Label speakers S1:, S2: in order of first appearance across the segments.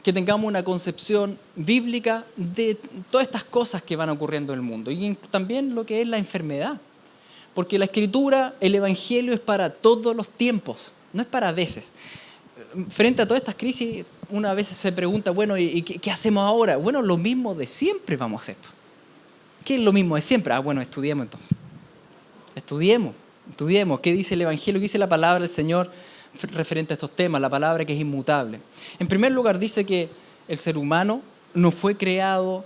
S1: que tengamos una concepción bíblica de todas estas cosas que van ocurriendo en el mundo y también lo que es la enfermedad. Porque la Escritura, el Evangelio es para todos los tiempos, no es para veces. Frente a todas estas crisis, una vez se pregunta, bueno, ¿y qué hacemos ahora? Bueno, lo mismo de siempre vamos a hacer. ¿Qué es lo mismo de siempre? Bueno, estudiemos entonces. Estudiemos. ¿Qué dice el Evangelio? ¿Qué dice la palabra del Señor referente a estos temas? La palabra que es inmutable. En primer lugar, dice que el ser humano no fue creado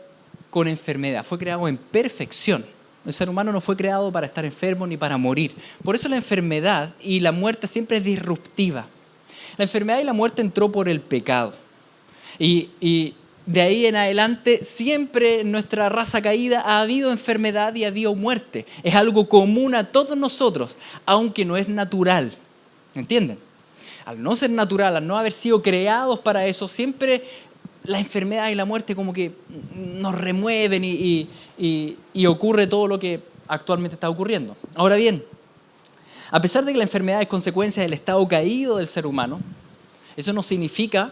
S1: con enfermedad, fue creado en perfección. El ser humano no fue creado para estar enfermo ni para morir. Por eso la enfermedad y la muerte siempre es disruptiva. La enfermedad y la muerte entró por el pecado. Y de ahí en adelante, siempre en nuestra raza caída ha habido enfermedad y ha habido muerte. Es algo común a todos nosotros, aunque no es natural. ¿Entienden? Al no ser natural, al no haber sido creados para eso, siempre la enfermedad y la muerte como que nos remueven y ocurre todo lo que actualmente está ocurriendo. Ahora bien, a pesar de que la enfermedad es consecuencia del estado caído del ser humano, eso no significa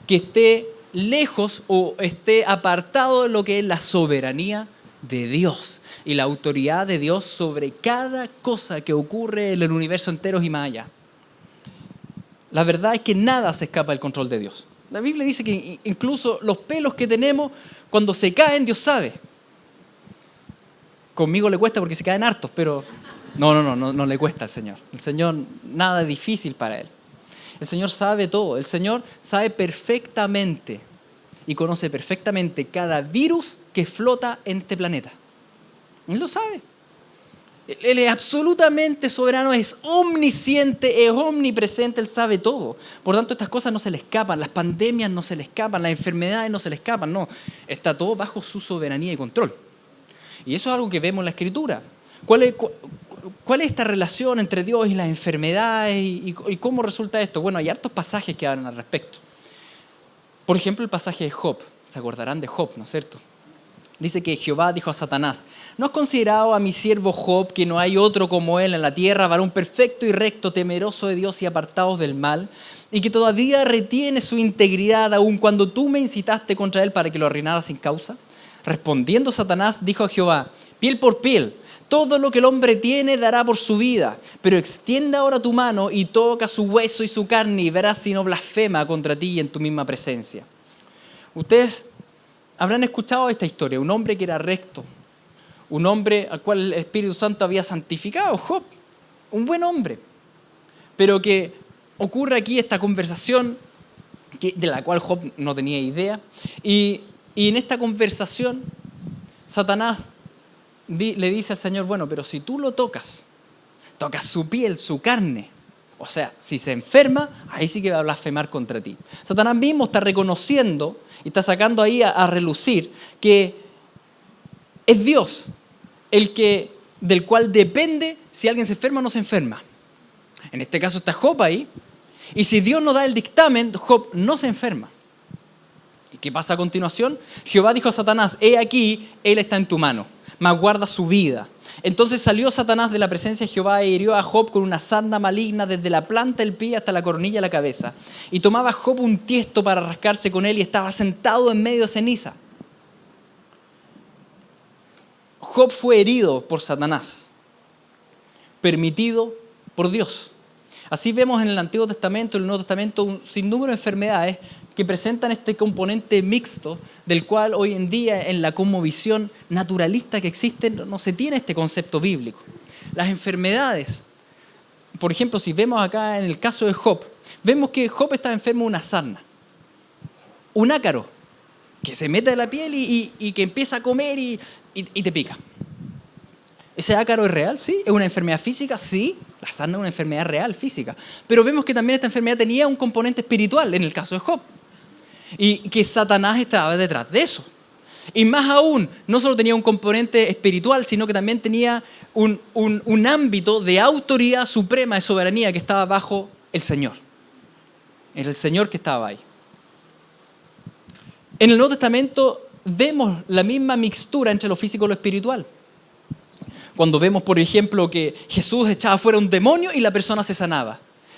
S1: que esté lejos o esté apartado de lo que es la soberanía de Dios y la autoridad de Dios sobre cada cosa que ocurre en el universo entero y más allá. La verdad es que nada se escapa del control de Dios. La Biblia dice que incluso los pelos que tenemos, cuando se caen, Dios sabe. Conmigo le cuesta porque se caen hartos, pero no le cuesta al Señor. El Señor, nada es difícil para Él. El Señor sabe todo. El Señor sabe perfectamente y conoce perfectamente cada virus que flota en este planeta. Él lo sabe. Él es absolutamente soberano, es omnisciente, es omnipresente, Él sabe todo. Por tanto, estas cosas no se le escapan, las pandemias no se le escapan, las enfermedades no se le escapan, no. Está todo bajo su soberanía y control. Y eso es algo que vemos en la Escritura. ¿Cuál es esta relación entre Dios y las enfermedades y cómo resulta esto? Bueno, hay hartos pasajes que hablan al respecto. Por ejemplo, el pasaje de Job. Se acordarán de Job, ¿no es cierto? Dice que Jehová dijo a Satanás: ¿no has considerado a mi siervo Job, que no hay otro como él en la tierra, varón perfecto y recto, temeroso de Dios y apartado del mal, y que todavía retiene su integridad aun cuando tú me incitaste contra él para que lo arruinara sin causa? Respondiendo Satanás, dijo a Jehová: piel por piel, todo lo que el hombre tiene dará por su vida, pero extiende ahora tu mano y toca su hueso y su carne y verás si no blasfema contra ti en tu misma presencia. Ustedes habrán escuchado esta historia, un hombre que era recto, un hombre al cual el Espíritu Santo había santificado, Job, un buen hombre, pero que ocurre aquí esta conversación de la cual Job no tenía idea, y en esta conversación Satanás le dice al Señor: bueno, pero si tú lo tocas su piel, su carne, o sea, si se enferma, ahí sí que va a blasfemar contra ti. Satanás mismo está reconociendo y está sacando ahí a relucir que es Dios del cual depende si alguien se enferma o no se enferma. En este caso está Job ahí, y si Dios no da el dictamen, Job no se enferma. ¿Y qué pasa a continuación? Jehová dijo a Satanás: he aquí, él está en tu mano, mas guarda su vida. Entonces salió Satanás de la presencia de Jehová e hirió a Job con una sarna maligna desde la planta del pie hasta la coronilla de la cabeza. Y tomaba Job un tiesto para rascarse con él y estaba sentado en medio de ceniza. Job fue herido por Satanás, permitido por Dios. Así vemos en el Antiguo Testamento y en el Nuevo Testamento un sinnúmero de enfermedades que presentan este componente mixto, del cual hoy en día en la cosmovisión naturalista que existe no se tiene este concepto bíblico. Las enfermedades, por ejemplo, si vemos acá en el caso de Job, vemos que Job estaba enfermo de una sarna, un ácaro, que se mete en la piel y que empieza a comer y te pica. ¿Ese ácaro es real? Sí. ¿Es una enfermedad física? Sí. La sarna es una enfermedad real, física. Pero vemos que también esta enfermedad tenía un componente espiritual en el caso de Job. Y que Satanás estaba detrás de eso. Y más aún, no solo tenía un componente espiritual, sino que también tenía un ámbito de autoridad suprema, de soberanía, que estaba bajo el Señor. Era el Señor que estaba ahí. En el Nuevo Testamento vemos la misma mixtura entre lo físico y lo espiritual. Cuando vemos, por ejemplo, que Jesús echaba fuera un demonio y la persona se sanaba.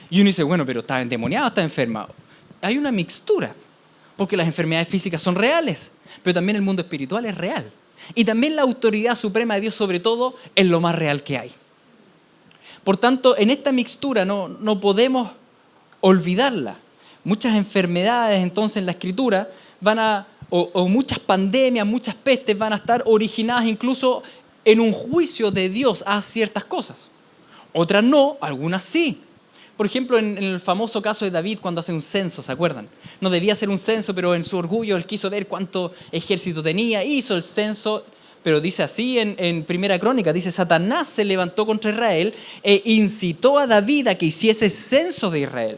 S1: Y uno dice: bueno, pero está endemoniado, está enferma. Hay una mixtura. porque las enfermedades físicas son reales, pero también el mundo espiritual es real. Y también la autoridad suprema de Dios sobre todo es lo más real que hay. Por tanto, en esta mixtura no podemos olvidarla. Muchas enfermedades entonces en la Escritura o muchas pandemias, muchas pestes van a estar originadas incluso en un juicio de Dios a ciertas cosas. Otras no, algunas sí. Por ejemplo, en el famoso caso de David cuando hace un censo, ¿se acuerdan? No debía hacer un censo, pero en su orgullo él quiso ver cuánto ejército tenía, hizo el censo, pero dice así en Primera Crónica, dice: Satanás se levantó contra Israel e incitó a David a que hiciese censo de Israel.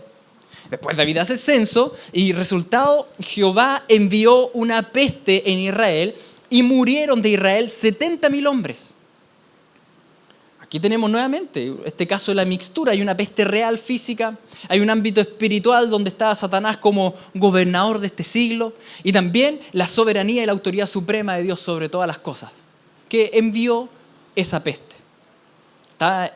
S1: Después David hace el censo y resultado, Jehová envió una peste en Israel y murieron de Israel 70.000 hombres. Aquí tenemos nuevamente este caso de la mixtura. Hay una peste real física, hay un ámbito espiritual donde está Satanás como gobernador de este siglo y también la soberanía y la autoridad suprema de Dios sobre todas las cosas, que envió esa peste.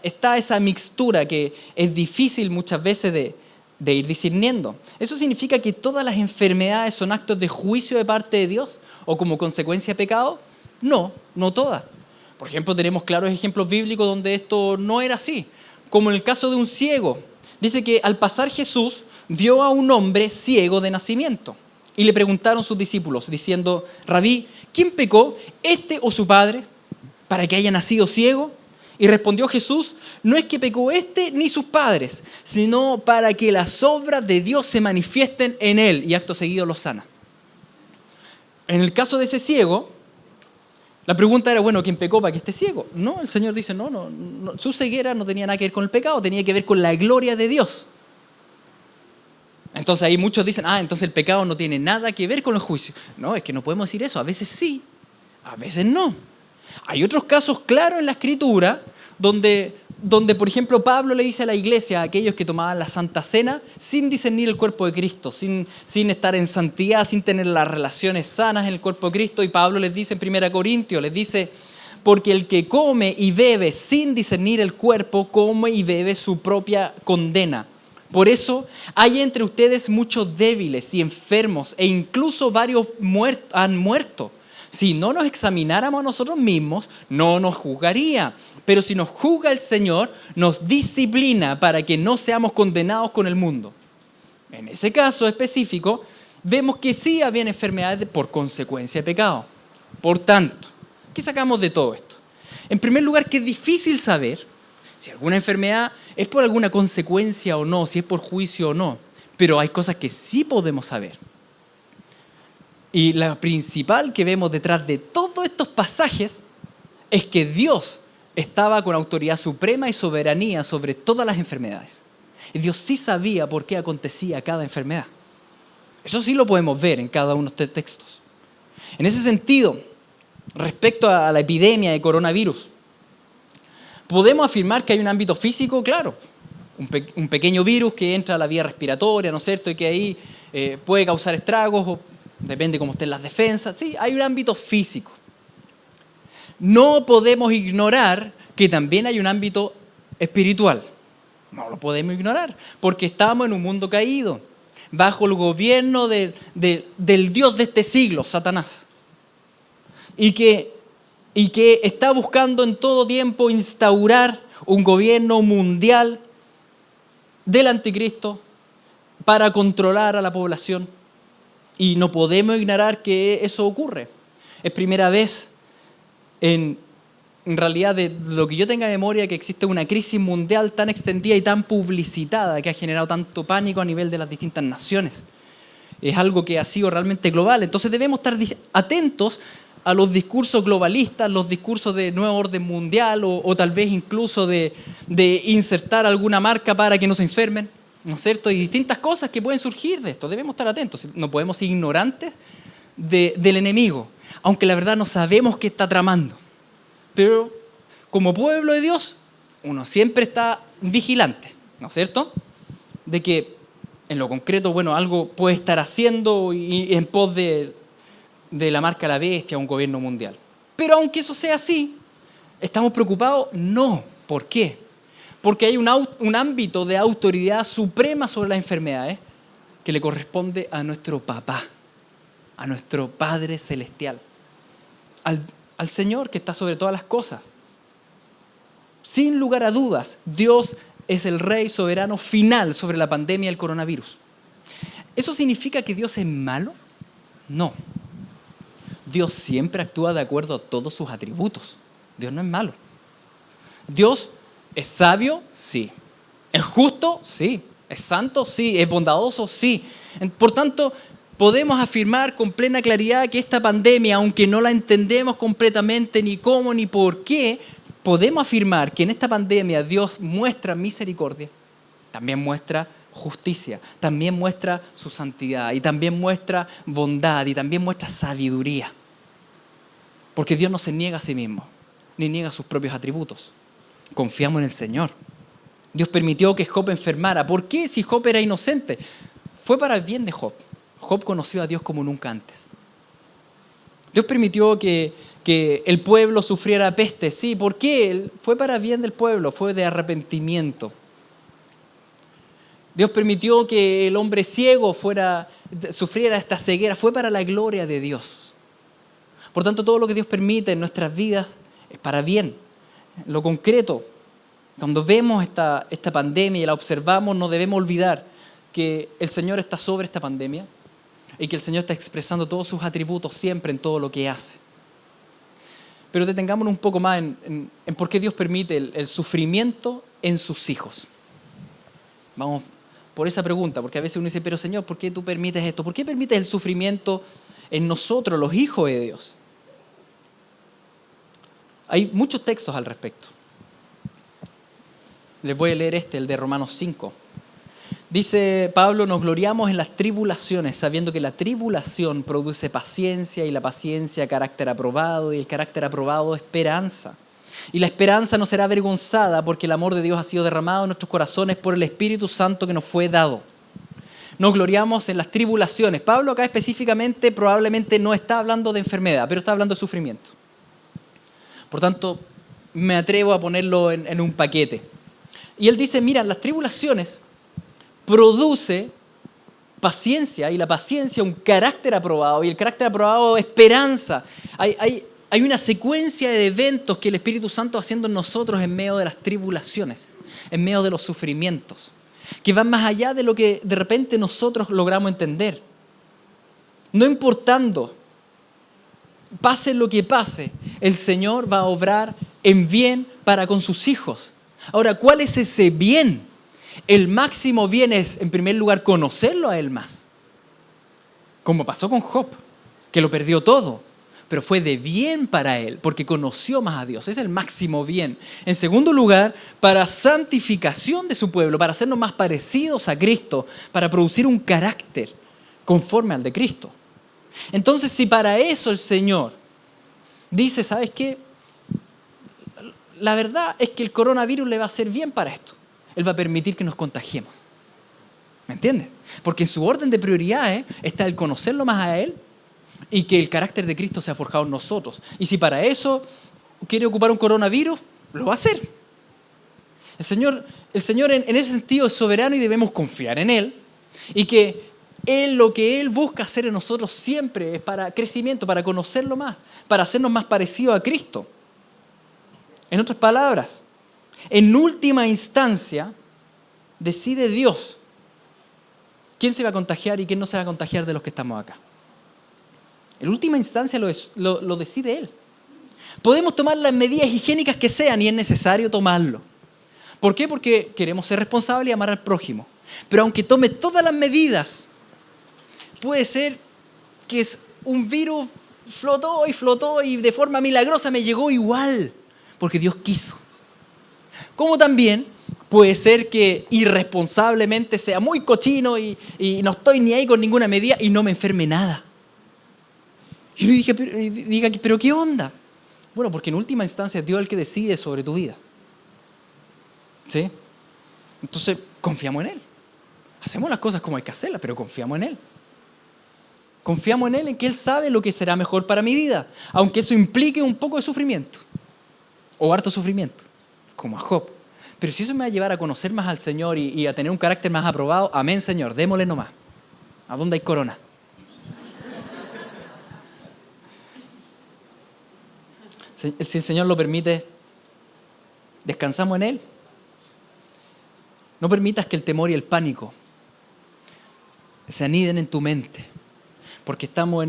S1: Está esa mixtura que es difícil muchas veces de ir discerniendo. ¿Eso significa que todas las enfermedades son actos de juicio de parte de Dios o como consecuencia de pecado? No, no todas. Por ejemplo, tenemos claros ejemplos bíblicos donde esto no era así, como en el caso de un ciego. Dice que al pasar Jesús vio a un hombre ciego de nacimiento y le preguntaron sus discípulos diciendo: Rabí, ¿quién pecó, este o su padre, para que haya nacido ciego? Y respondió Jesús: no es que pecó este ni sus padres, sino para que las obras de Dios se manifiesten en él, y acto seguido lo sana. En el caso de ese ciego, la pregunta era, bueno, ¿quién pecó para que esté ciego? No, el Señor dice, no, su ceguera no tenía nada que ver con el pecado, tenía que ver con la gloria de Dios. Entonces ahí muchos dicen, entonces el pecado no tiene nada que ver con el juicio. No, es que no podemos decir eso, a veces sí, a veces no. Hay otros casos claros en la Escritura donde, por ejemplo, Pablo le dice a la iglesia, a aquellos que tomaban la Santa Cena, sin discernir el cuerpo de Cristo, sin estar en santidad, sin tener las relaciones sanas en el cuerpo de Cristo, y Pablo les dice en 1 Corintios, les dice: porque el que come y bebe sin discernir el cuerpo, come y bebe su propia condena. Por eso hay entre ustedes muchos débiles y enfermos, e incluso varios han muerto. Si no nos examináramos a nosotros mismos, no nos juzgaría. Pero si nos juzga el Señor, nos disciplina para que no seamos condenados con el mundo. En ese caso específico, vemos que sí habían enfermedades por consecuencia de pecado. Por tanto, ¿qué sacamos de todo esto? En primer lugar, que es difícil saber si alguna enfermedad es por alguna consecuencia o no, si es por juicio o no. Pero hay cosas que sí podemos saber. Y la principal que vemos detrás de todos estos pasajes es que Dios estaba con autoridad suprema y soberanía sobre todas las enfermedades. Y Dios sí sabía por qué acontecía cada enfermedad. Eso sí lo podemos ver en cada uno de estos textos. En ese sentido, respecto a la epidemia de coronavirus, podemos afirmar que hay un ámbito físico, claro, un pequeño virus que entra a la vía respiratoria, ¿no es cierto? Y que ahí puede causar estragos, o depende cómo estén las defensas. Sí, hay un ámbito físico. No podemos ignorar que también hay un ámbito espiritual. No lo podemos ignorar, porque estamos en un mundo caído, bajo el gobierno del Dios de este siglo, Satanás. Y que está buscando en todo tiempo instaurar un gobierno mundial del anticristo para controlar a la población. Y no podemos ignorar que eso ocurre. Es primera vez en realidad de lo que yo tenga memoria que existe una crisis mundial tan extendida y tan publicitada que ha generado tanto pánico a nivel de las distintas naciones. Es algo que ha sido realmente global. Entonces debemos estar atentos a los discursos globalistas, los discursos de nuevo orden mundial o tal vez incluso de insertar alguna marca para que no se enfermen, ¿no es cierto? Y distintas cosas que pueden surgir de esto. Debemos estar atentos. No podemos ser ignorantes del enemigo, aunque la verdad no sabemos qué está tramando. Pero como pueblo de Dios, uno siempre está vigilante, ¿no es cierto? De que en lo concreto, algo puede estar haciendo y en pos de la marca de la bestia, un gobierno mundial. Pero aunque eso sea así, ¿estamos preocupados? No. ¿Por qué? Porque hay un ámbito de autoridad suprema sobre las enfermedades que le corresponde a nuestro papá, a nuestro Padre Celestial, al Señor que está sobre todas las cosas. Sin lugar a dudas, Dios es el Rey soberano final sobre la pandemia del coronavirus. ¿Eso significa que Dios es malo? No. Dios siempre actúa de acuerdo a todos sus atributos. Dios no es malo. Dios es sabio, sí. ¿Es justo? Sí. ¿Es santo? Sí. ¿Es bondadoso? Sí. Por tanto, podemos afirmar con plena claridad que esta pandemia, aunque no la entendemos completamente ni cómo ni por qué, podemos afirmar que en esta pandemia Dios muestra misericordia, también muestra justicia, también muestra su santidad y también muestra bondad y también muestra sabiduría. Porque Dios no se niega a sí mismo, ni niega sus propios atributos. Confiamos en el Señor. Dios permitió que Job enfermara. ¿Por qué si Job era inocente? Fue para el bien de Job. Job conoció a Dios como nunca antes. Dios permitió que el pueblo sufriera peste. Sí, ¿por qué? Fue para el bien del pueblo, fue de arrepentimiento. Dios permitió que el hombre ciego sufriera esta ceguera. Fue para la gloria de Dios. Por tanto, todo lo que Dios permite en nuestras vidas es para bien. En lo concreto, cuando vemos esta pandemia y la observamos, no debemos olvidar que el Señor está sobre esta pandemia y que el Señor está expresando todos sus atributos siempre en todo lo que hace. Pero detengámonos un poco más en por qué Dios permite el sufrimiento en sus hijos. Vamos por esa pregunta, porque a veces uno dice, pero Señor, ¿por qué tú permites esto? ¿Por qué permites el sufrimiento en nosotros, los hijos de Dios? Hay muchos textos al respecto. Les voy a leer el de Romanos 5. Dice Pablo, nos gloriamos en las tribulaciones, sabiendo que la tribulación produce paciencia y la paciencia carácter aprobado y el carácter aprobado esperanza. Y la esperanza no será avergonzada porque el amor de Dios ha sido derramado en nuestros corazones por el Espíritu Santo que nos fue dado. Nos gloriamos en las tribulaciones. Pablo acá específicamente probablemente no está hablando de enfermedad, pero está hablando de sufrimiento. Por tanto, me atrevo a ponerlo en un paquete. Y él dice, mira, las tribulaciones produce paciencia y la paciencia un carácter aprobado y el carácter aprobado esperanza. Hay una secuencia de eventos que el Espíritu Santo va haciendo en nosotros en medio de las tribulaciones, en medio de los sufrimientos, que van más allá de lo que de repente nosotros logramos entender. No importando, pase lo que pase, el Señor va a obrar en bien para con sus hijos. Ahora, ¿cuál es ese bien? El máximo bien es, en primer lugar, conocerlo a Él más. Como pasó con Job, que lo perdió todo, pero fue de bien para él, porque conoció más a Dios. Ese es el máximo bien. En segundo lugar, para santificación de su pueblo, para hacernos más parecidos a Cristo, para producir un carácter conforme al de Cristo. Entonces, si para eso el Señor dice, ¿sabes qué? La verdad es que el coronavirus le va a hacer bien para esto. Él va a permitir que nos contagiemos. ¿Me entiendes? Porque en su orden de prioridades está el conocerlo más a Él y que el carácter de Cristo sea forjado en nosotros. Y si para eso quiere ocupar un coronavirus, lo va a hacer. El Señor en ese sentido es soberano y debemos confiar en Él. Y que lo que Él busca hacer en nosotros siempre es para crecimiento, para conocerlo más, para hacernos más parecidos a Cristo. En otras palabras, en última instancia, decide Dios quién se va a contagiar y quién no se va a contagiar de los que estamos acá. En última instancia lo decide Él. Podemos tomar las medidas higiénicas que sean y es necesario tomarlo. ¿Por qué? Porque queremos ser responsables y amar al prójimo. Pero aunque tome todas las medidas, puede ser que es un virus flotó y de forma milagrosa me llegó igual, porque Dios quiso. Como también puede ser que irresponsablemente sea muy cochino y no estoy ni ahí con ninguna medida y no me enferme nada. Y uno diga, ¿pero qué onda? Bueno, porque en última instancia es Dios el que decide sobre tu vida. ¿Sí? Entonces, confiamos en Él. Hacemos las cosas como hay que hacerlas, pero confiamos en Él. Confiamos en Él, en que Él sabe lo que será mejor para mi vida, aunque eso implique un poco de sufrimiento, o harto sufrimiento, como a Job. Pero si eso me va a llevar a conocer más al Señor y a tener un carácter más aprobado, amén, Señor, démosle nomás. ¿A dónde hay corona? Si el Señor lo permite, descansamos en Él. No permitas que el temor y el pánico se aniden en tu mente, porque estamos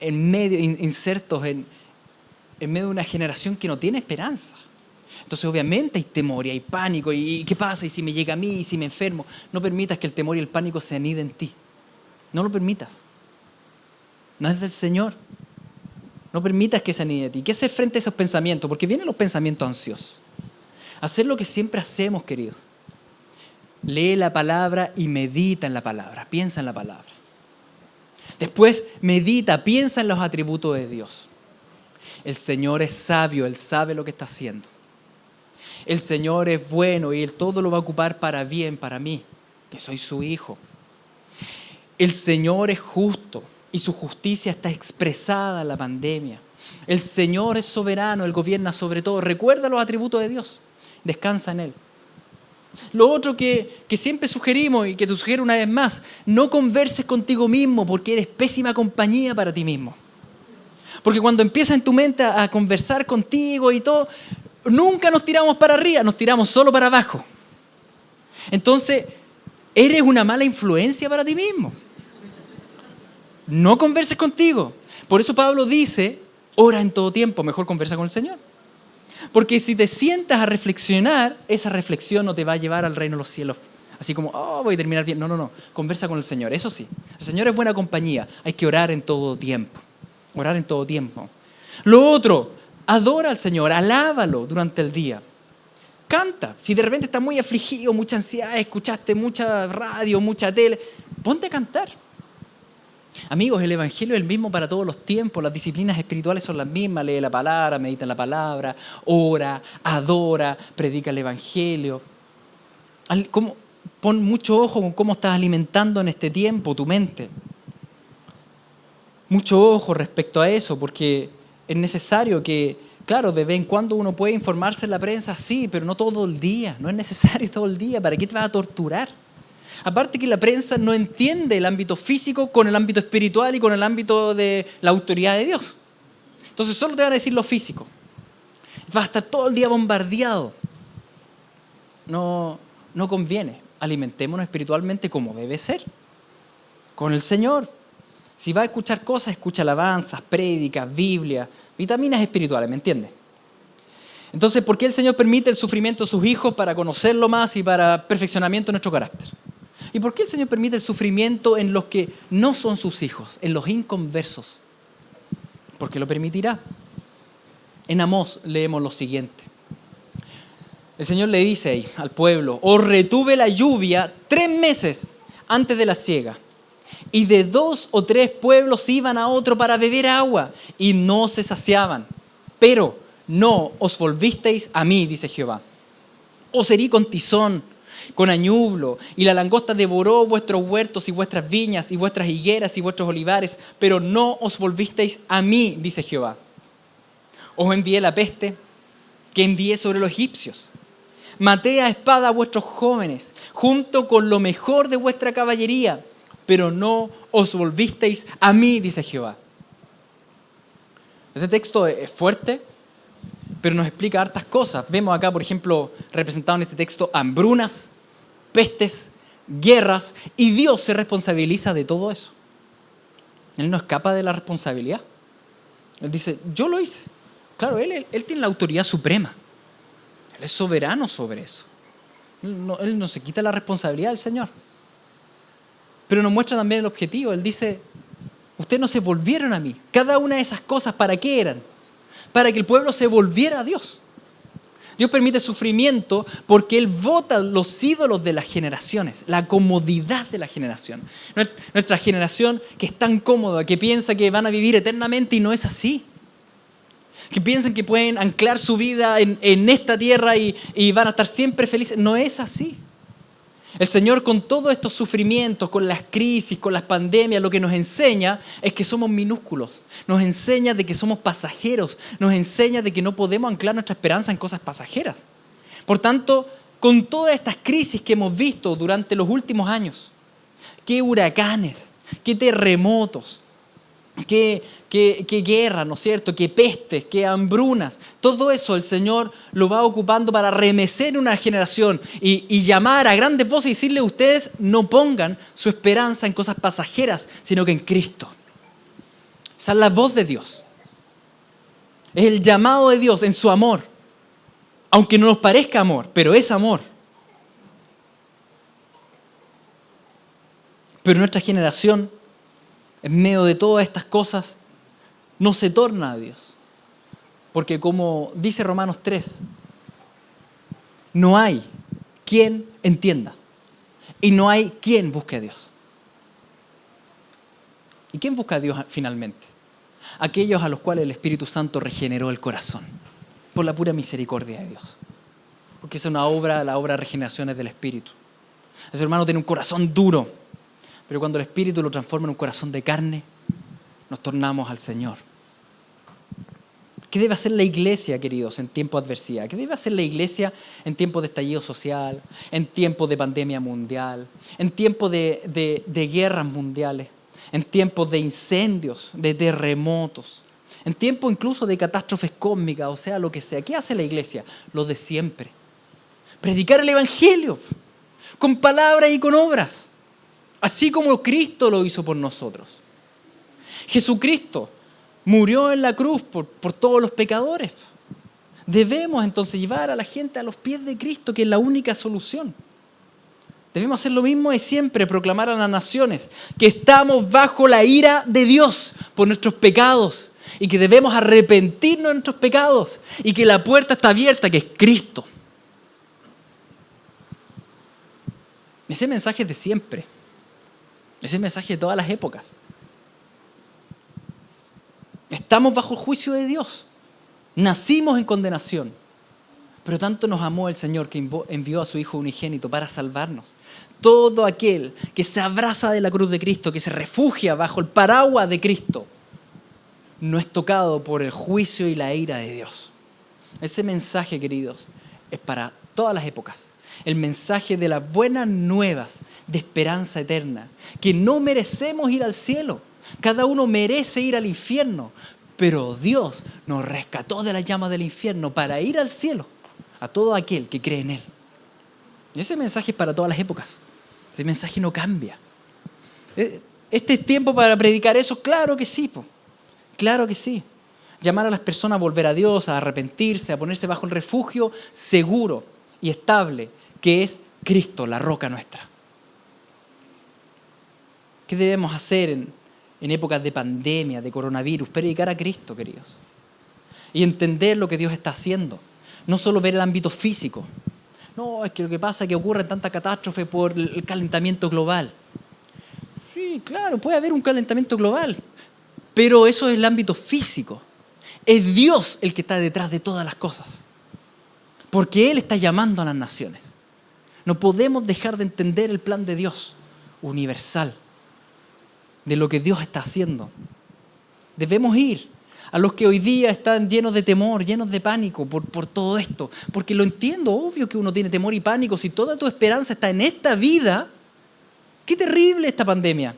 S1: en medio, insertos en medio de una generación que no tiene esperanza. Entonces obviamente hay temor y hay pánico. ¿Y qué pasa? ¿Y si me llega a mí? ¿Y si me enfermo? No permitas que el temor y el pánico se aniden en ti. No lo permitas. No es del Señor. No permitas que se anide en ti. ¿Qué hacer frente a esos pensamientos? Porque vienen los pensamientos ansiosos. Hacer lo que siempre hacemos, queridos. Lee la palabra y medita en la palabra. Piensa en la palabra. Después medita, piensa en los atributos de Dios. El Señor es sabio, Él sabe lo que está haciendo. El Señor es bueno y Él todo lo va a ocupar para bien, para mí, que soy su hijo. El Señor es justo y su justicia está expresada en la pandemia. El Señor es soberano, Él gobierna sobre todo. Recuerda los atributos de Dios, descansa en Él. Lo otro que siempre sugerimos y que te sugiero una vez más, no converses contigo mismo porque eres pésima compañía para ti mismo. Porque cuando empieza en tu mente a conversar contigo y todo, nunca nos tiramos para arriba, nos tiramos solo para abajo. Entonces, eres una mala influencia para ti mismo. No converses contigo. Por eso Pablo dice, ora en todo tiempo, mejor conversa con el Señor. Porque si te sientas a reflexionar, esa reflexión no te va a llevar al reino de los cielos. Así como, voy a terminar bien. No. Conversa con el Señor. Eso sí, el Señor es buena compañía. Hay que orar en todo tiempo. Orar en todo tiempo. Lo otro, adora al Señor, alábalo durante el día. Canta. Si de repente estás muy afligido, mucha ansiedad, escuchaste mucha radio, mucha tele, ponte a cantar. Amigos, el Evangelio es el mismo para todos los tiempos, las disciplinas espirituales son las mismas, lee la palabra, medita en la palabra, ora, adora, predica el Evangelio. Pon mucho ojo con cómo estás alimentando en este tiempo tu mente. Mucho ojo respecto a eso, porque es necesario que, claro, de vez en cuando uno puede informarse en la prensa, sí, pero no todo el día, no es necesario todo el día, ¿para qué te vas a torturar? Aparte que la prensa no entiende el ámbito físico con el ámbito espiritual y con el ámbito de la autoridad de Dios. Entonces solo te van a decir lo físico. Vas a estar todo el día bombardeado. No conviene. Alimentémonos espiritualmente como debe ser. Con el Señor. Si vas a escuchar cosas, escucha alabanzas, prédicas, Biblia, vitaminas espirituales, ¿me entiendes? Entonces, ¿por qué el Señor permite el sufrimiento de sus hijos? Para conocerlo más y para perfeccionamiento de nuestro carácter. ¿Y por qué el Señor permite el sufrimiento en los que no son sus hijos, en los inconversos? Porque lo permitirá. En Amós leemos lo siguiente. El Señor le dice ahí al pueblo, os retuve la lluvia 3 meses antes de la siega, y de 2 o 3 pueblos iban a otro para beber agua, y no se saciaban. Pero no os volvisteis a mí, dice Jehová. Os herí con tizón, con añublo, y la langosta devoró vuestros huertos y vuestras viñas y vuestras higueras y vuestros olivares, pero no os volvisteis a mí, dice Jehová. Os envié la peste que envié sobre los egipcios. Maté a espada a vuestros jóvenes, junto con lo mejor de vuestra caballería, pero no os volvisteis a mí, dice Jehová. Este texto es fuerte, pero nos explica hartas cosas. Vemos acá, por ejemplo, representado en este texto, hambrunas, pestes, guerras, y Dios se responsabiliza de todo eso. Él no escapa de la responsabilidad. Él dice, yo lo hice. Claro, él tiene la autoridad suprema. Él es soberano sobre eso. Él no se quita la responsabilidad del Señor. Pero nos muestra también el objetivo. Él dice, ustedes no se volvieron a mí. Cada una de esas cosas, ¿para qué eran? Para que el pueblo se volviera a Dios. Dios permite sufrimiento porque Él bota los ídolos de las generaciones, la comodidad de la generación. Nuestra generación que es tan cómoda, que piensa que van a vivir eternamente y no es así. Que piensan que pueden anclar su vida en esta tierra y van a estar siempre felices. No es así. El Señor, con todos estos sufrimientos, con las crisis, con las pandemias, lo que nos enseña es que somos minúsculos. Nos enseña de que somos pasajeros. Nos enseña de que no podemos anclar nuestra esperanza en cosas pasajeras. Por tanto, con todas estas crisis que hemos visto durante los últimos años, qué huracanes, qué terremotos, que guerra, ¿no es cierto?, que pestes, que hambrunas. Todo eso el Señor lo va ocupando para remecer una generación y llamar a grandes voces y decirle: ustedes no pongan su esperanza en cosas pasajeras, sino que en Cristo. Esa es la voz de Dios. Es el llamado de Dios en su amor. Aunque no nos parezca amor, pero es amor. Pero nuestra generación, en medio de todas estas cosas, no se torna a Dios. Porque como dice Romanos 3, no hay quien entienda y no hay quien busque a Dios. ¿Y quién busca a Dios finalmente? Aquellos a los cuales el Espíritu Santo regeneró el corazón por la pura misericordia de Dios. Porque es una obra, la obra de regeneración es del Espíritu. Ese hermano tiene un corazón duro, pero cuando el Espíritu lo transforma en un corazón de carne, nos tornamos al Señor. ¿Qué debe hacer la iglesia, queridos, en tiempos de adversidad? ¿Qué debe hacer la iglesia en tiempos de estallido social, en tiempos de pandemia mundial, en tiempos de guerras mundiales, en tiempos de incendios, de terremotos, en tiempos incluso de catástrofes cósmicas, o sea, lo que sea? ¿Qué hace la iglesia? Lo de siempre. Predicar el Evangelio con palabras y con obras, así como Cristo lo hizo por nosotros. Jesucristo murió en la cruz por todos los pecadores. Debemos entonces llevar a la gente a los pies de Cristo, que es la única solución. Debemos hacer lo mismo de siempre, proclamar a las naciones que estamos bajo la ira de Dios por nuestros pecados y que debemos arrepentirnos de nuestros pecados y que la puerta está abierta, que es Cristo. Ese mensaje es de siempre. Ese mensaje de todas las épocas. Estamos bajo el juicio de Dios. Nacimos en condenación. Pero tanto nos amó el Señor que envió a su Hijo unigénito para salvarnos. Todo aquel que se abraza de la cruz de Cristo, que se refugia bajo el paraguas de Cristo, no es tocado por el juicio y la ira de Dios. Ese mensaje, queridos, es para todas las épocas. El mensaje de las buenas nuevas de esperanza eterna, que no merecemos ir al cielo. Cada uno merece ir al infierno, pero Dios nos rescató de las llamas del infierno para ir al cielo a todo aquel que cree en Él. Y ese mensaje es para todas las épocas. Ese mensaje no cambia. ¿Este es tiempo para predicar eso? Claro que sí, claro que sí. Llamar a las personas a volver a Dios, a arrepentirse, a ponerse bajo el refugio seguro y estable que es Cristo, la roca nuestra. ¿Qué debemos hacer en épocas de pandemia, de coronavirus? Predicar a Cristo, queridos. Y entender lo que Dios está haciendo. No solo ver el ámbito físico. No, es que lo que pasa es que ocurre tanta catástrofe por el calentamiento global. Sí, claro, puede haber un calentamiento global, pero eso es el ámbito físico. Es Dios el que está detrás de todas las cosas. Porque Él está llamando a las naciones. No podemos dejar de entender el plan de Dios universal, de lo que Dios está haciendo. Debemos ir a los que hoy día están llenos de temor, llenos de pánico por todo esto. Porque lo entiendo, obvio que uno tiene temor y pánico. Si toda tu esperanza está en esta vida, qué terrible esta pandemia.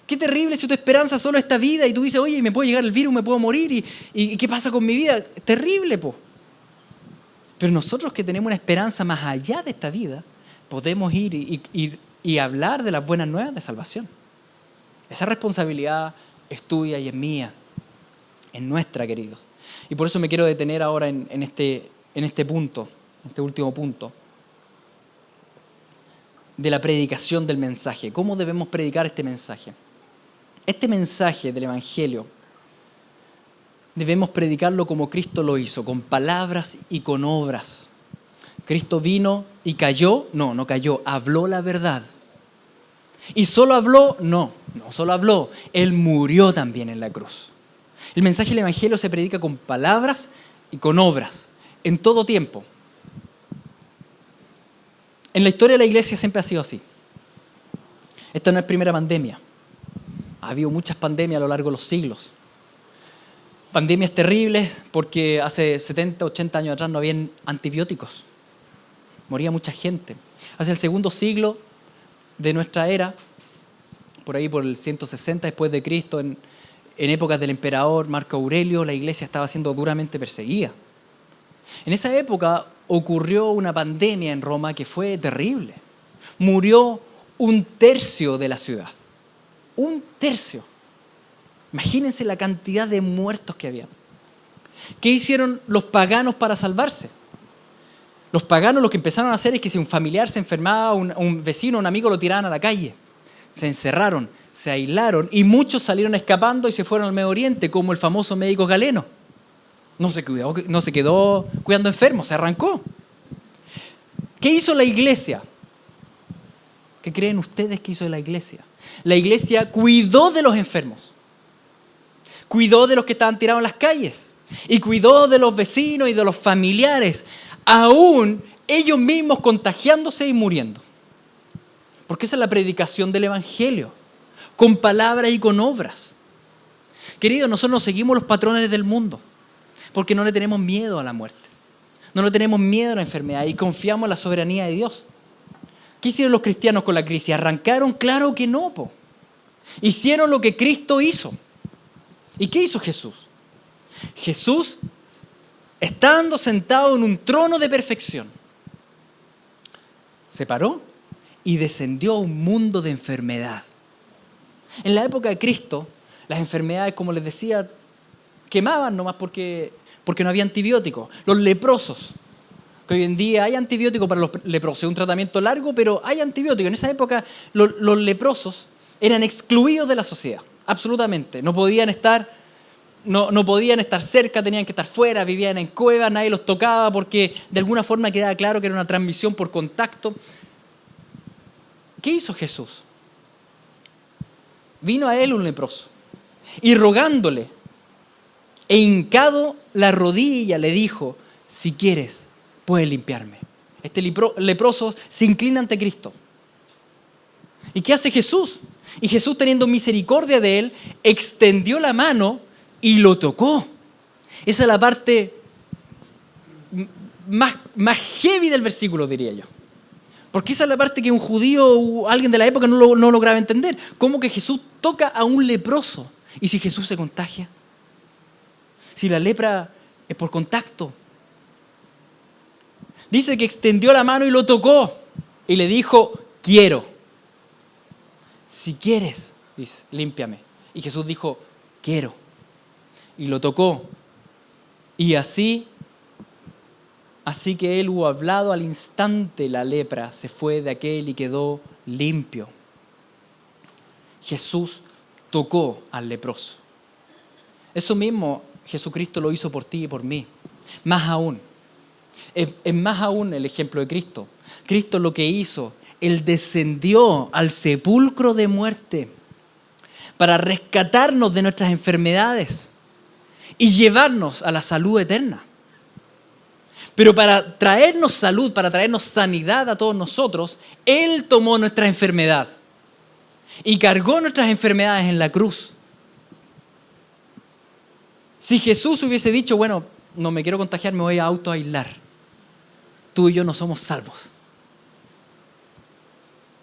S1: Qué terrible si tu esperanza solo es esta vida y tú dices: oye, me puede llegar el virus, me puedo morir, ¿y qué pasa con mi vida? Terrible, Pero nosotros que tenemos una esperanza más allá de esta vida, podemos ir y hablar de las buenas nuevas de salvación. Esa responsabilidad es tuya y es mía, es nuestra, queridos. Y por eso me quiero detener ahora en este punto, en este último punto, de la predicación del mensaje. ¿Cómo debemos predicar este mensaje? Este mensaje del Evangelio debemos predicarlo como Cristo lo hizo, con palabras y con obras. Cristo vino y cayó, no cayó, habló la verdad. ¿Y solo habló? No solo habló, Él murió también en la cruz. El mensaje del Evangelio se predica con palabras y con obras, en todo tiempo. En la historia de la iglesia siempre ha sido así. Esta no es primera pandemia. Ha habido muchas pandemias a lo largo de los siglos. Pandemias terribles porque hace 70, 80 años atrás no habían antibióticos. Moría mucha gente. Hacia el segundo siglo de nuestra era, por ahí por el 160 después de Cristo, en épocas del emperador Marco Aurelio, la iglesia estaba siendo duramente perseguida. En esa época ocurrió una pandemia en Roma que fue terrible. Murió 1/3 de la ciudad. 1/3. Imagínense la cantidad de muertos que había. ¿Qué hicieron los paganos para salvarse? Los paganos lo que empezaron a hacer es que si un familiar se enfermaba, un vecino, un amigo, lo tiraban a la calle. Se encerraron, se aislaron y muchos salieron escapando y se fueron al Medio Oriente, como el famoso médico Galeno. No se quedó cuidando enfermos, se arrancó. ¿Qué hizo la iglesia? ¿Qué creen ustedes que hizo la iglesia? La iglesia cuidó de los enfermos, cuidó de los que estaban tirados en las calles y cuidó de los vecinos y de los familiares, aún ellos mismos contagiándose y muriendo. Porque esa es la predicación del Evangelio, con palabras y con obras. Queridos, nosotros no seguimos los patrones del mundo, porque no le tenemos miedo a la muerte, no le tenemos miedo a la enfermedad y confiamos en la soberanía de Dios. ¿Qué hicieron los cristianos con la crisis? ¿Arrancaron? Claro que no, po. Hicieron lo que Cristo hizo. ¿Y qué hizo Jesús? Jesús, estando sentado en un trono de perfección, se paró y descendió a un mundo de enfermedad. En la época de Cristo, las enfermedades, como les decía, quemaban nomás porque no había antibióticos. Los leprosos, que hoy en día hay antibióticos para los leprosos, es un tratamiento largo, pero hay antibióticos. En esa época los leprosos eran excluidos de la sociedad, absolutamente. No podían estar cerca, tenían que estar fuera, vivían en cuevas, nadie los tocaba porque de alguna forma quedaba claro que era una transmisión por contacto. ¿Qué hizo Jesús? Vino a él un leproso y rogándole e hincado la rodilla le dijo: si quieres, puedes limpiarme. Este leproso se inclina ante Cristo. ¿Y qué hace Jesús? Y Jesús, teniendo misericordia de él, extendió la mano y lo tocó. Esa es la parte más heavy del versículo, diría yo. Porque esa es la parte que un judío o alguien de la época no lograba entender. ¿Cómo que Jesús toca a un leproso? ¿Y si Jesús se contagia? Si la lepra es por contacto. Dice que extendió la mano y lo tocó. Y le dijo: quiero. Si quieres, dice, límpiame. Y Jesús dijo: quiero. Y lo tocó. Y así que él hubo hablado, al instante la lepra se fue de aquel y quedó limpio. Jesús tocó al leproso. Eso mismo Jesucristo lo hizo por ti y por mí. Más aún, es más aún el ejemplo de Cristo. Cristo lo que hizo, Él descendió al sepulcro de muerte para rescatarnos de nuestras enfermedades y llevarnos a la salud eterna. Pero para traernos salud, para traernos sanidad a todos nosotros, Él tomó nuestra enfermedad y cargó nuestras enfermedades en la cruz. Si Jesús hubiese dicho: bueno, no me quiero contagiar, me voy a autoaislar, tú y yo no somos salvos.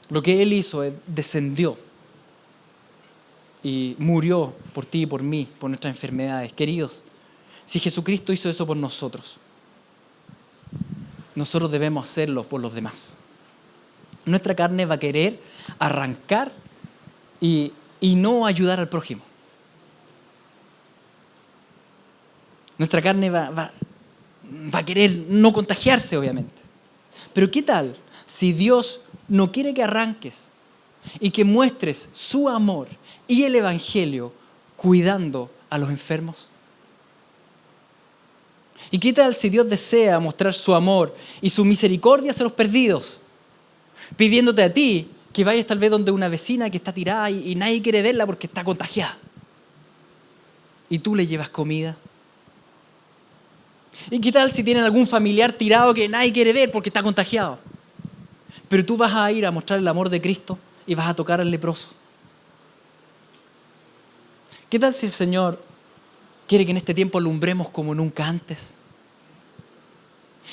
S1: Lo que Él hizo es descendió y murió por ti y por mí, por nuestras enfermedades. Queridos, si Jesucristo hizo eso por nosotros, nosotros debemos hacerlo por los demás. Nuestra carne va a querer arrancar y no ayudar al prójimo. Nuestra carne va a querer no contagiarse, obviamente. Pero ¿qué tal si Dios no quiere que arranques y que muestres su amor y el Evangelio cuidando a los enfermos? ¿Y qué tal si Dios desea mostrar su amor y su misericordia hacia los perdidos, pidiéndote a ti que vayas tal vez donde una vecina que está tirada y nadie quiere verla porque está contagiada, y tú le llevas comida? ¿Y qué tal si tienen algún familiar tirado que nadie quiere ver porque está contagiado, pero tú vas a ir a mostrar el amor de Cristo y vas a tocar al leproso? ¿Qué tal si el Señor quiere que en este tiempo alumbremos como nunca antes?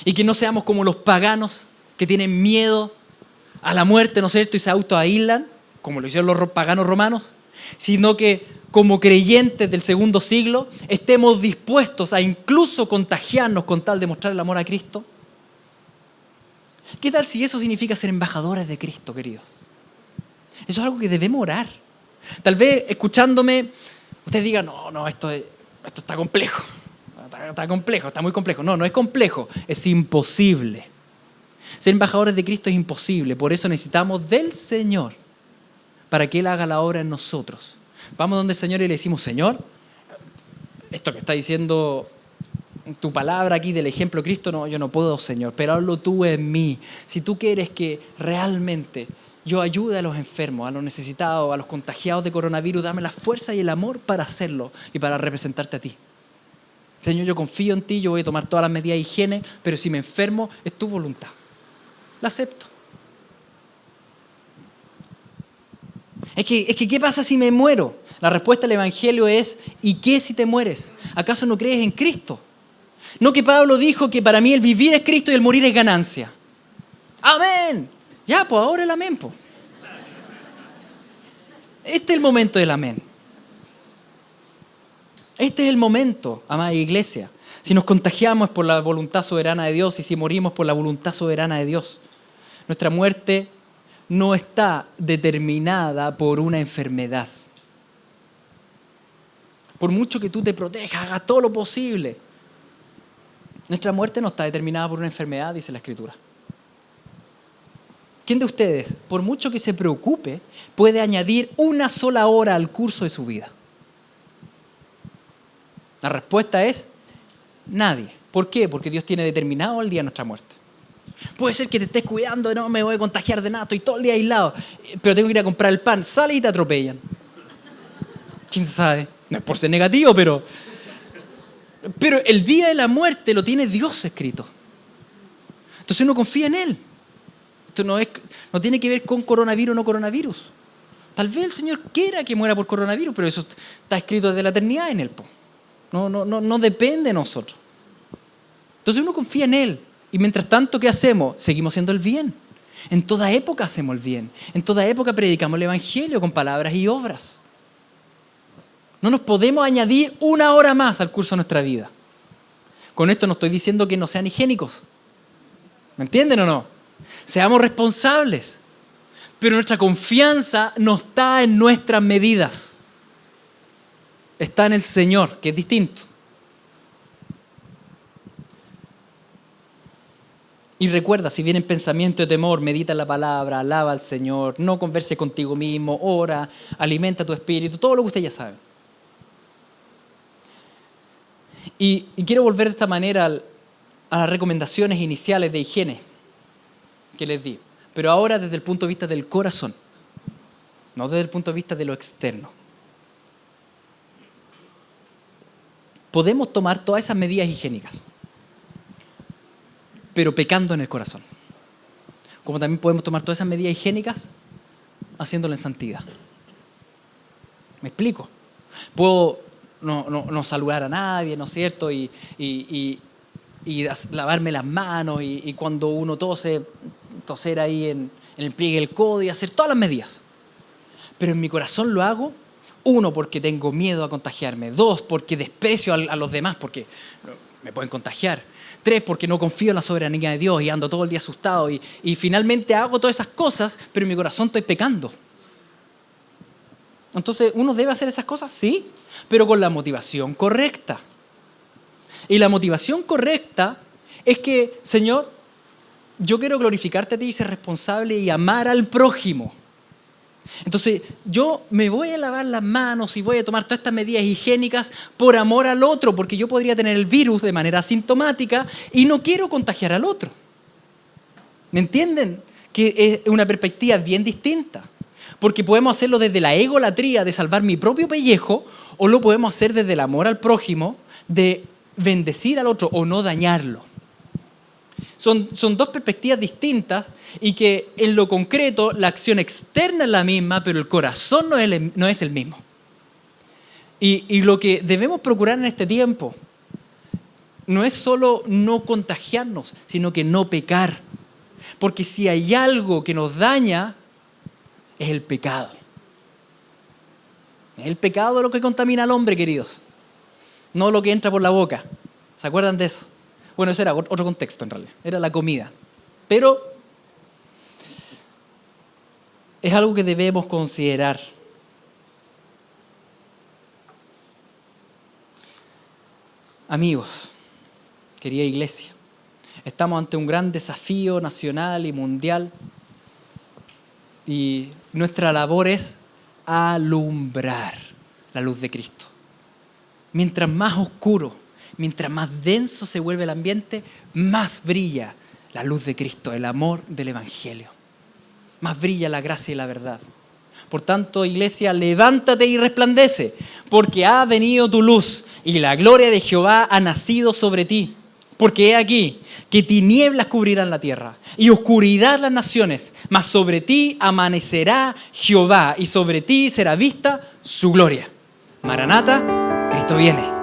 S1: Y que no seamos como los paganos que tienen miedo a la muerte, ¿no es cierto?, y se autoaíslan. como lo hicieron los paganos romanos, sino que como creyentes del segundo siglo estemos dispuestos a incluso contagiarnos con tal de mostrar el amor a Cristo. ¿Qué tal si eso significa ser embajadores de Cristo, queridos? Eso es algo que debemos orar. Tal vez escuchándome, ustedes digan, no, esto está complejo. Está complejo, está muy complejo. No es complejo, es imposible. Ser embajadores de Cristo es imposible. Por eso necesitamos del Señor para que Él haga la obra en nosotros. Vamos donde el Señor y le decimos, Señor, esto que está diciendo tu palabra aquí del ejemplo de Cristo, no, yo no puedo, Señor, pero hazlo tú en mí. Si tú quieres que realmente yo ayude a los enfermos, a los necesitados, a los contagiados de coronavirus, dame la fuerza y el amor para hacerlo y para representarte a ti. Señor, yo confío en ti, yo voy a tomar todas las medidas de higiene, pero si me enfermo, es tu voluntad. La acepto. Es que, ¿qué pasa si me muero? La respuesta del Evangelio es, ¿y qué si te mueres? ¿Acaso no crees en Cristo? No, que Pablo dijo que para mí el vivir es Cristo y el morir es ganancia. ¡Amén! Ya, pues ahora el amén, pues. Este es el momento del amén. Este es el momento, amada iglesia. Si nos contagiamos es por la voluntad soberana de Dios y si morimos por la voluntad soberana de Dios. Nuestra muerte no está determinada por una enfermedad. Por mucho que tú te protejas, hagas todo lo posible. Nuestra muerte no está determinada por una enfermedad, dice la Escritura. ¿Quién de ustedes, por mucho que se preocupe, puede añadir una sola hora al curso de su vida? La respuesta es nadie. ¿Por qué? Porque Dios tiene determinado el día de nuestra muerte. Puede ser que te estés cuidando, no me voy a contagiar de nada, estoy todo el día aislado, pero tengo que ir a comprar el pan, sale y te atropellan. ¿Quién sabe? No es por ser negativo, pero el día de la muerte lo tiene Dios escrito. Entonces uno confía en Él. Esto no tiene que ver con coronavirus o no coronavirus. Tal vez el Señor quiera que muera por coronavirus, pero eso está escrito desde la eternidad en Él. No depende de nosotros. Entonces uno confía en Él. Y mientras tanto, ¿qué hacemos? Seguimos haciendo el bien. En toda época hacemos el bien. En toda época predicamos el Evangelio con palabras y obras. No nos podemos añadir una hora más al curso de nuestra vida. Con esto no estoy diciendo que no sean higiénicos. ¿Me entienden o no? Seamos responsables. Pero nuestra confianza no está en nuestras medidas. Está en el Señor, que es distinto. Y recuerda, si viene pensamiento de temor, medita en la palabra, alaba al Señor, no converse contigo mismo, ora, alimenta tu espíritu, todo lo que usted ya sabe. Y quiero volver de esta manera a las recomendaciones iniciales de higiene que les di, pero ahora desde el punto de vista del corazón, no desde el punto de vista de lo externo. Podemos tomar todas esas medidas higiénicas, pero pecando en el corazón. Como también podemos tomar todas esas medidas higiénicas haciéndolo en santidad. ¿Me explico? Puedo no saludar a nadie, ¿no es cierto? Y lavarme las manos y cuando uno toser ahí en el pliegue del codo y hacer todas las medidas. Pero en mi corazón lo hago, 1, porque tengo miedo a contagiarme, 2, porque desprecio a los demás, porque me pueden contagiar, 3, porque no confío en la soberanía de Dios y ando todo el día asustado y finalmente hago todas esas cosas, pero en mi corazón estoy pecando. Entonces, ¿uno debe hacer esas cosas? Sí, pero con la motivación correcta. Y la motivación correcta es que, Señor, yo quiero glorificarte a ti y ser responsable y amar al prójimo. Entonces, yo me voy a lavar las manos y voy a tomar todas estas medidas higiénicas por amor al otro, porque yo podría tener el virus de manera asintomática y no quiero contagiar al otro. ¿Me entienden? Que es una perspectiva bien distinta. Porque podemos hacerlo desde la egolatría de salvar mi propio pellejo, o lo podemos hacer desde el amor al prójimo, de bendecir al otro o no dañarlo. Son dos perspectivas distintas y que en lo concreto la acción externa es la misma, pero el corazón no es el mismo. Y lo que debemos procurar en este tiempo no es solo no contagiarnos, sino que no pecar. Porque si hay algo que nos daña es el pecado. Es el pecado lo que contamina al hombre, queridos. No lo que entra por la boca. ¿Se acuerdan de eso? Bueno, ese era otro contexto en realidad. Era la comida. Pero es algo que debemos considerar. Amigos, querida iglesia, estamos ante un gran desafío nacional y mundial y nuestra labor es alumbrar la luz de Cristo. Mientras más oscuro, mientras más denso se vuelve el ambiente, más brilla la luz de Cristo, el amor del Evangelio. Más brilla la gracia y la verdad. Por tanto, iglesia, levántate y resplandece, porque ha venido tu luz y la gloria de Jehová ha nacido sobre ti. Porque he aquí que tinieblas cubrirán la tierra y oscuridad las naciones, mas sobre ti amanecerá Jehová y sobre ti será vista su gloria. Maranata, Cristo viene.